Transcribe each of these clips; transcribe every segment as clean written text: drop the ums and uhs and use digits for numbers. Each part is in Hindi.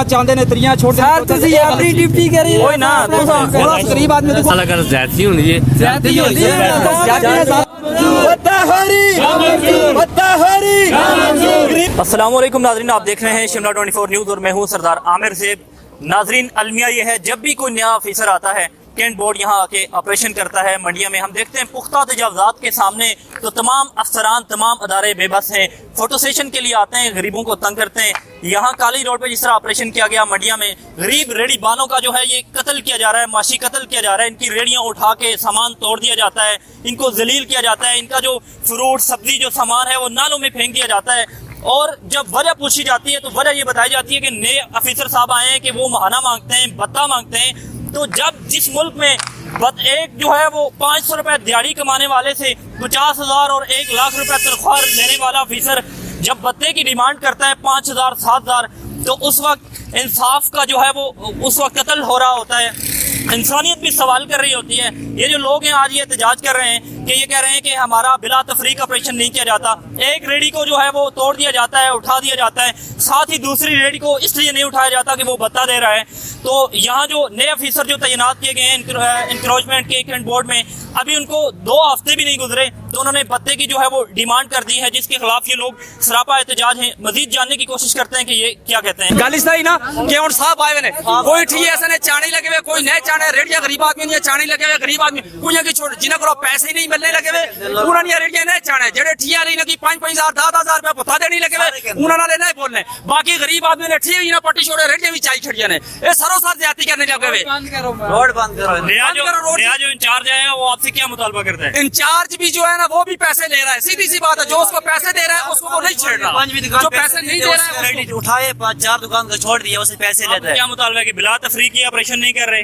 चाहते ने त्रियां छोड़ अपनी डिप्टी करी गरीब आदमी ज्यादती होनी अस्सलाम वालेकुम नाजरीन, आप देख रहे हैं शिमला 24 न्यूज़ और मैं हूं सरदार आमिर ज़ेब। नाजरीन, अलमिया ये है, जब भी कोई नया ऑफिसर आता है कैंट बोर्ड यहाँ आके ऑपरेशन करता है मंडिया में, हम देखते हैं पुख्ता तजावज़ात के सामने तो तमाम अफसरान तमाम अदारे बेबस हैं। फोटो सेशन के लिए आते हैं, गरीबों को तंग करते हैं। यहाँ काली रोड पे जिस तरह ऑपरेशन किया गया मंडिया में, गरीब रेडी बालों का जो है ये कत्ल किया जा रहा है, माशी कत्ल किया जा रहा है। इनकी रेडियाँ उठा के सामान तोड़ दिया जाता है, इनको जलील किया जाता है, इनका जो फ्रूट सब्जी जो सामान है वो नालों में फेंक दिया जाता है। और जब वजह पूछी जाती है तो वजह ये बताई जाती है कि नए ऑफिसर साहब आए हैं कि वो महाना मांगते हैं, भत्ता मांगते हैं। तो जब जिस मुल्क में एक जो है वो 500 रुपए दिहाड़ी कमाने वाले से 50,000 और 1 लाख रुपए तनख्वाह लेने वाला ऑफिसर जब भत्ते की डिमांड करता है 5,000 7,000, तो उस वक्त इंसाफ का जो है वो उस वक्त कत्ल हो रहा होता है। इंसानियत भी सवाल कर रही होती है। ये जो लोग हैं आज ये एहतजाज कर रहे हैं कि ये कह रहे हैं कि हमारा बिला तफरीक ऑपरेशन नहीं किया जाता। एक रेडी को जो है वो तोड़ दिया जाता है, उठा दिया जाता है, साथ ही दूसरी रेडी को इसलिए नहीं उठाया जाता कि वो भत्ता दे रहा है। तो यहाँ जो नए ऑफिसर जो तैनात किए गए हैं इंक्रोचमेंट के कैंट बोर्ड में, अभी उनको 2 हफ्ते भी नहीं गुजरे तो उन्होंने भत्ते की जो है वो डिमांड कर दी है, जिसके खिलाफ ये लोग सरापा एहतजाज है। मजीद जानने की कोशिश करते हैं कि ये क्या कहते हैं। गालिश नहीं ना कि उन साहब आए ने कोई ठीक ऐसे ने चाणी लगे हुए, कोई नए चाणे रेडिया गरीब आदमी नहीं चाणी लगे हुए, गरीब आदमी कुछ की छोड़ जिन्हें को पैसे ही नहीं मिलने लगे हुए उन्होंने रेडिया नहीं चाणे जेडे ठिया नहीं लगी 5,000 10,000 रुपए भत्ता देने लगे हुए उन्होंने नहीं बोलने। बाकी गरीब आदमी ने ठीक ना पट्टी छोड़े रेडिया भी चाहिए खड़िया ने ये सरो सार ज्यादती करने लगे हुए। रोड बंद करो। नया जो इंचार्ज है वो आपसे क्या मुतालबा करता है? इंचार्ज भी जो है ना वो भी पैसे ले रहा है, सीधी सी बात है। जो उसको पैसे दे रहा है उसको वो नहीं छेड़ रहा, जो पैसे नहीं दे रहा है उठाए 5-4 दुकान को छोड़ दिया, उसे पैसे लेते हैं। क्या मुतालबा है कि बिला तफरीक की ऑपरेशन नहीं कर रहे?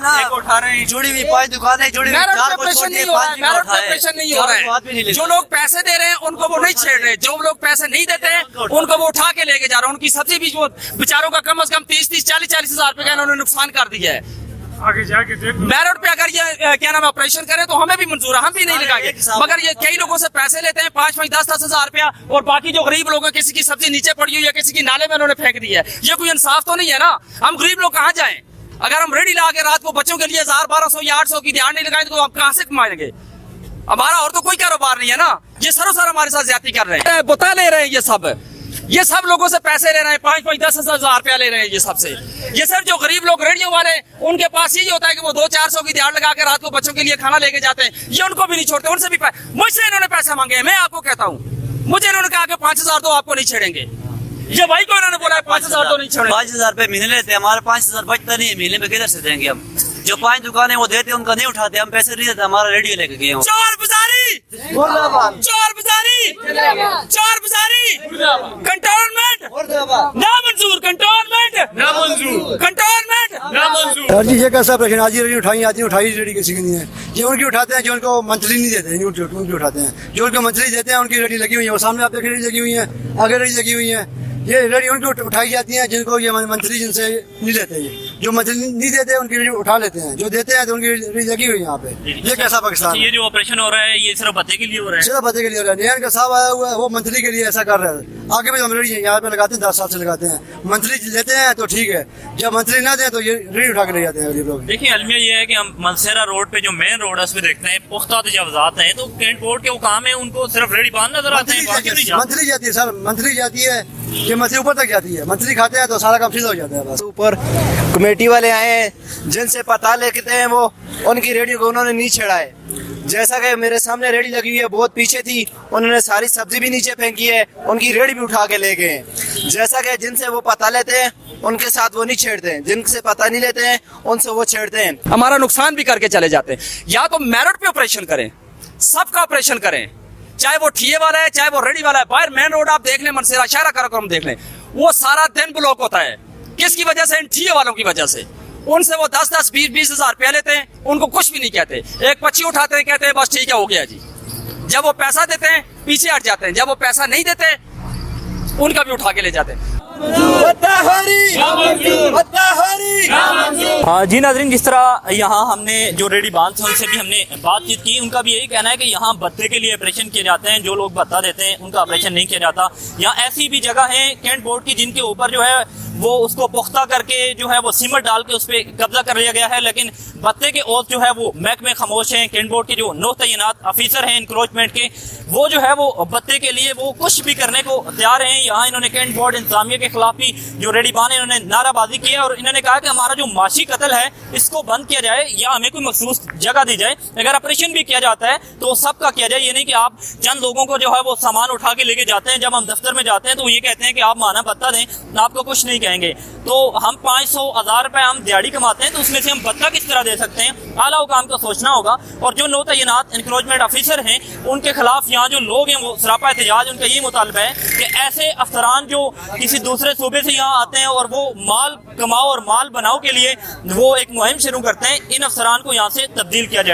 ना उठा रहे हैं, जुड़ी हुई 5 दुकानें जुड़ी हुई 4 को छोड़ दिए, 5 नहीं हो रहा है। जो लोग पैसे दे रहे हैं उनको वो नहीं छेड़ रहे, जो लोग पैसे नहीं देते हैं उनको वो उठा के लेके जा रहे हैं। उनकी सब्जी भी बेचारों का कम से कम 30-30 40-40 हजार रुपए का इन्होंने नुकसान कर दिया है। आगे जाके देखो बैरोड पे अगर ये क्या नाम ऑपरेशन करें तो हमें भी मंजूर है, हम भी नहीं लगाएंगे। मगर ये कई लोगों से पैसे लेते हैं 5-5 10-10 हजार रुपया, और बाकी जो गरीब लोग हैं किसी की सब्जी नीचे पड़ी हुई है, किसी की नाले में उन्होंने फेंक दी है। ये कोई इंसाफ तो नहीं है ना। हम गरीब लोग कहाँ जाएं? अगर हम रेडी ला के रात को बच्चों के लिए 1000-1200 या 800 की ध्यान नहीं लगाएंगे तो हम कहाँ से कमाएंगे? हमारा और तो कोई कारोबार नहीं है ना। ये सरोसर हमारे साथ ज्यादती कर रहे हैं, बुता ले रहे हैं। ये सब लोगों से पैसे ले रहे हैं, 5-5 10 हजार रुपया ले रहे हैं ये सबसे। ये सर जो गरीब लोग रेडियो वाले उनके पास यही होता है कि वो 200-400 की दिहाड़ लगा के रात को बच्चों के लिए खाना लेके जाते हैं। ये उनको भी नहीं छोड़ते, उनसे भी मुझसे इन्होंने पैसे मांगे हैं। मैं आपको कहता हूँ, मुझे इन्होंने कहा कि 5,000 तो आपको नहीं छेड़ेंगे। ये भाई को इन्होंने बोला 5,000 तो नहीं छेड़ेंगे। 5,000 रुपए महीने लेते हैं, हमारे 5,000 बचता नहीं है, महीने में किधर से देंगे हम? जो 5 दुकानें वो देते उनका नहीं उठाते, हम पैसे नहीं देते, हमारा रेडियो लेके गए। चोर बाजारी, चोर बाजारी, चोर बाजारी, कंटोनमेंट नामंजूर, कंटोनमेंट नामंजूर, कंटोनमेंट नामंजूर। सर जी ये कैसा प्रश्न? आज रेडी उठाई रेडी किसी की नहीं है। ये उनकी उठाते हैं जो उनको मंथली नहीं देते हैं, उनकी उठाते हैं। जो उनको मंथली देते हैं उनकी रेडी लगी हुई है, वो सामने आप देख रेडी लगी हुई है, आगे रेडी लगी हुई है। ये रेडी उनको उठाई जाती है जिनको ये मंथली जिनसे नहीं लेते, ये जो मंथली नहीं देते उनकी रेडी उठा लेते हैं, जो देते हैं तो उनकी रेडी लगी हुई है यहाँ पे। ये कैसा पाकिस्तान? ये जो ऑपरेशन हो रहा है ये सिर्फ भत्ते के लिए हो रहा है? सिर्फ भत्ते के लिए हो रहा है। नया का साहब आया हुआ है वो मंथली के लिए ऐसा कर रहा है। आगे भी हम रेडी यहाँ पे लगाते हैं, 10 साल से लगाते हैं। मंथली लेते हैं तो ठीक है, जब मंथली ना दें तो ये रेडी उठा के ले जाते हैं गरीब लोग। देखिए अलमिया ये है कि हम मनसेरा रोड पे जो मेन रोड है उस पे देखते हैं पुख्ता तजावज़ात हैं, तो कैंट बोर्ड के वो काम है उनको सिर्फ रेडी बांध नजर आते हैं। मंथली जाती है सर, मंथली जाती है, ये मंथली ऊपर तक जाती है। मंथली खाते हैं तो सारा काम सीधा हो जाता है। बस ऊपर कमेटी वाले आए हैं जिनसे पता लेते हैं, वो उनकी रेडी को उन्होंने नहीं छेड़ा है। जैसा कि मेरे सामने रेडी लगी हुई है, बहुत पीछे थी, उन्होंने सारी सब्जी भी नीचे फेंकी है, उनकी रेडी भी उठा के ले गए हैं। जैसा कि जिनसे वो पता लेते हैं उनके साथ वो नहीं छेड़ते हैं, जिनसे पता नहीं लेते हैं उनसे वो छेड़ते हैं। हमारा नुकसान भी करके चले जाते हैं। या तो मेरिट पे ऑपरेशन करें, सबका ऑपरेशन करें, चाहे वो ठिए वाला है चाहे वो रेडी वाला है। बाहर मेन रोड आप देख लें, मनसेरा शहरा कार्यक्रम देख लें, वो सारा दिन ब्लॉक होता है। किसकी वजह से? इन ठिए वालों की वजह से। उनसे वो 10-10 20-20 हजार रुपया लेते हैं, उनको कुछ भी नहीं कहते। एक पच्ची उठाते हैं, कहते हैं बस ठीक है हो गया जी। जब वो पैसा देते हैं पीछे हट जाते हैं, जब वो पैसा नहीं देते उनका भी उठा के ले जाते हैं। हाँ जी नाज़रीन, जिस तरह यहाँ हमने जो रेडी बांध थे उनसे भी हमने बातचीत की, उनका भी यही कहना है कि यहाँ भत्ते के लिए ऑपरेशन किए जाते हैं, जो लोग भत्ता देते हैं उनका ऑपरेशन नहीं किया जाता। यहाँ ऐसी भी जगह है कैंट बोर्ड की जिनके ऊपर जो है वो उसको पुख्ता करके जो है वो सीमेंट डाल के उस पर कब्जा कर लिया गया है, लेकिन भत्ते के ओथ जो है वो महकमे खामोश हैं। कैंट बोर्ड के जो नौ तैनात ऑफिसर हैं इंक्रोचमेंट के, वो जो है वो भत्ते के लिए वो कुछ भी करने को तैयार हैं। यहाँ इन्होंने कैंट बोर्ड इंतजामिया के खिलाफ भी जो रेडी बांध इन्होंने नाराबाजी की है और इन्होंने कहा कि हमारा जो माशी कत्ल है इसको बंद किया जाए या हमें कोई मखसूस जगह दी जाए। अगर ऑपरेशन भी किया जाता है तो सबका किया जाए, ये नहीं कि आप चंद लोगों को जो है वो सामान उठा के लेके जाते हैं। जब हम दफ्तर में जाते हैं तो ये कहते हैं कि आप माना भत्ता दें, आपको कुछ नहीं कहेंगे। तो हम 500,000 रुपए हम दिहाड़ी कमाते हैं तो उसमें से हम भत्ता किस तरह दे सकते हैं? आला हुकाम को सोचना होगा। और जो नौ तैनात इंक्रोचमेंट ऑफिसर हैं उनके खिलाफ यहाँ जो लोग हैं वो सरापा एहतजाज, उनका यही मुतालबा है कि ऐसे अफसरान जो किसी दूसरे सूबे से यहाँ आते हैं और वो माल कमाओ और माल बनाओ के लिए वो एक मुहिम शुरू करते हैं, इन अफसरान को यहाँ से तब्दील किया जाए।